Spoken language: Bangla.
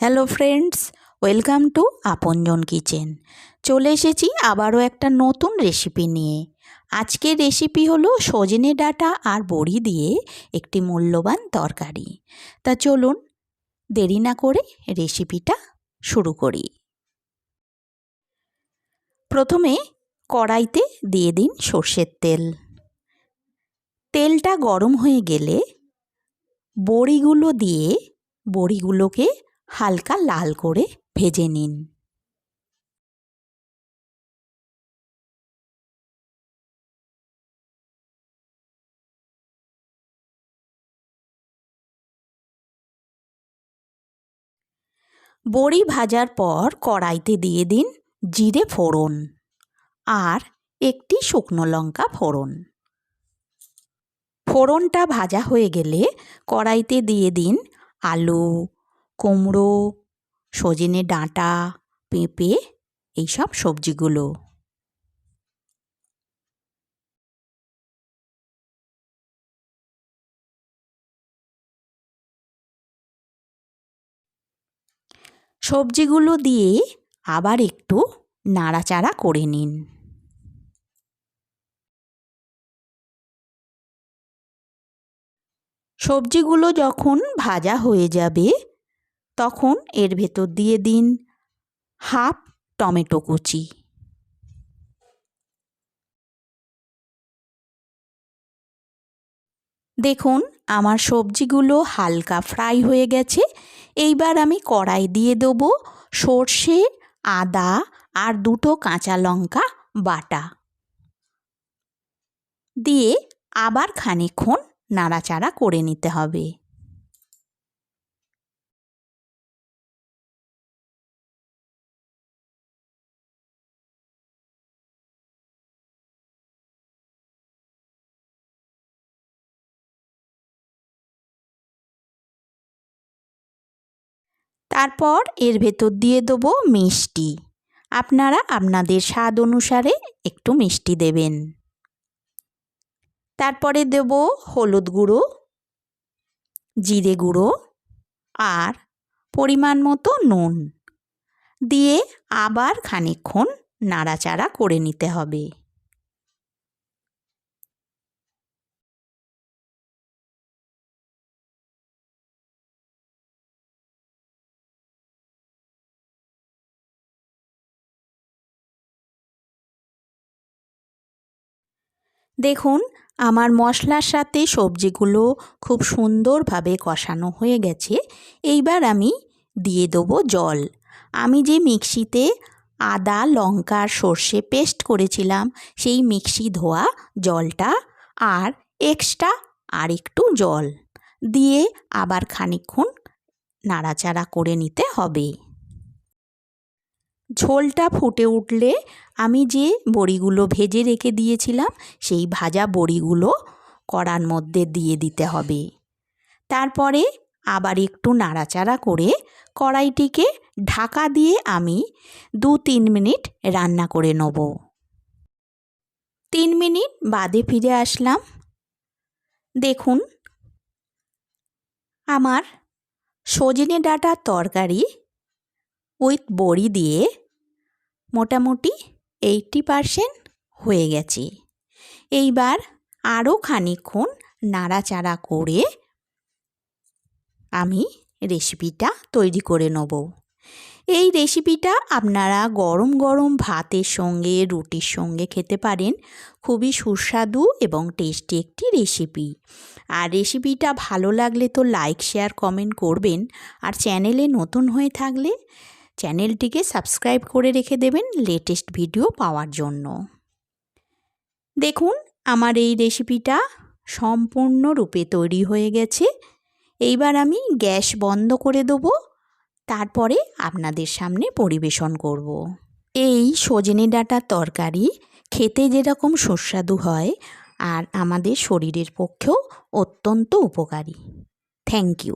হ্যালো ফ্রেন্ডস, ওয়েলকাম টু আপনজন কিচেন। চলে এসেছি আবারও একটা নতুন রেসিপি নিয়ে। আজকের রেসিপি হলো সজনে ডাঁটা আর বড়ি দিয়ে একটি মূল্যবান তরকারি। তা চলুন দেরি না করে রেসিপিটা শুরু করি। প্রথমে কড়াইতে দিয়ে দিন সর্ষের তেল। তেলটা গরম হয়ে গেলে বড়িগুলো দিয়ে বড়িগুলোকে হালকা লাল করে ভেজে নিন। বড়ি ভাজার পর কড়াইতে দিয়ে দিন জিরে ফোড়ন আর একটি শুকনো লঙ্কা ফোড়ন। ফোড়নটা ভাজা হয়ে গেলে কড়াইতে দিয়ে দিন আলু, কুমড়ো, সজনে ডাঁটা, পেঁপে এইসব সবজিগুলো। সবজিগুলো দিয়ে আবার একটু নাড়াচাড়া করে নিন। সবজিগুলো যখন ভাজা হয়ে যাবে তখন এর ভেতর দিয়ে দিন হাফ টমেটো কুচি। দেখুন আমার সবজিগুলো হালকা ফ্রাই হয়ে গেছে। এইবার আমি কড়াই দিয়ে দেবো সর্ষে, আদা আর দুটো কাঁচা লঙ্কা বাটা দিয়ে আবার খানিকক্ষণ নাড়াচাড়া করে নিতে হবে। তারপর এর ভেতর দিয়ে দেবো মিষ্টি। আপনারা আপনাদের স্বাদ অনুসারে একটু মিষ্টি দেবেন। তারপরে দেব হলুদ গুঁড়ো, জিরে গুঁড়ো আর পরিমাণ মতো নুন দিয়ে আবার খানিকক্ষণ নাড়াচাড়া করে নিতে হবে। দেখুন আমার মশলার সাথে সবজিগুলো খুব সুন্দরভাবে কষানো হয়ে গেছে। এইবার আমি দিয়ে দেবো জল। আমি যে মিক্সিতে আদা, লঙ্কা আর সর্ষে পেস্ট করেছিলাম সেই মিক্সি ধোয়া জলটা আর এক্সট্রা আর একটু জল দিয়ে আবার খানিকক্ষণ নাড়াচাড়া করে নিতে হবে। ঝোলটা ফুটে উঠলে আমি যে বড়িগুলো ভেজে রেখে দিয়েছিলাম সেই ভাজা বড়িগুলো কড়ার মধ্যে দিয়ে দিতে হবে। তারপরে আবার একটু নাড়াচাড়া করে কড়াইটিকে ঢাকা দিয়ে আমি 2-3 মিনিট রান্না করে নেব। 3 মিনিট বাদে ফিরে আসলাম। দেখুন আমার সজনে ডাঁটার তরকারি উইথ বড়ি দিয়ে মোটামুটি 80% হয়ে গেছে। এইবার আরও খানিকক্ষণ নাড়াচাড়া করে আমি রেসিপিটা তৈরি করে নেব। এই রেসিপিটা আপনারা গরম গরম ভাতের সঙ্গে, রুটির সঙ্গে খেতে পারেন। খুবই সুস্বাদু এবং টেস্টি একটি রেসিপি। আর রেসিপিটা ভালো লাগলে তো লাইক, শেয়ার, কমেন্ট করবেন। আর চ্যানেলে নতুন হয়ে থাকলে চ্যানেলটিকে সাবস্ক্রাইব করে রেখে দেবেন লেটেস্ট ভিডিও পাওয়ার জন্য। দেখুন আমার এই রেসিপিটা সম্পূর্ণরূপে তৈরি হয়ে গেছে। এইবার আমি গ্যাস বন্ধ করে দেবো। তারপরে আপনাদের সামনে পরিবেশন করব। এই সজনে ডাঁটার তরকারি খেতে যেরকম সুস্বাদু হয় আর আমাদের শরীরের পক্ষেও অত্যন্ত উপকারী। Thank you.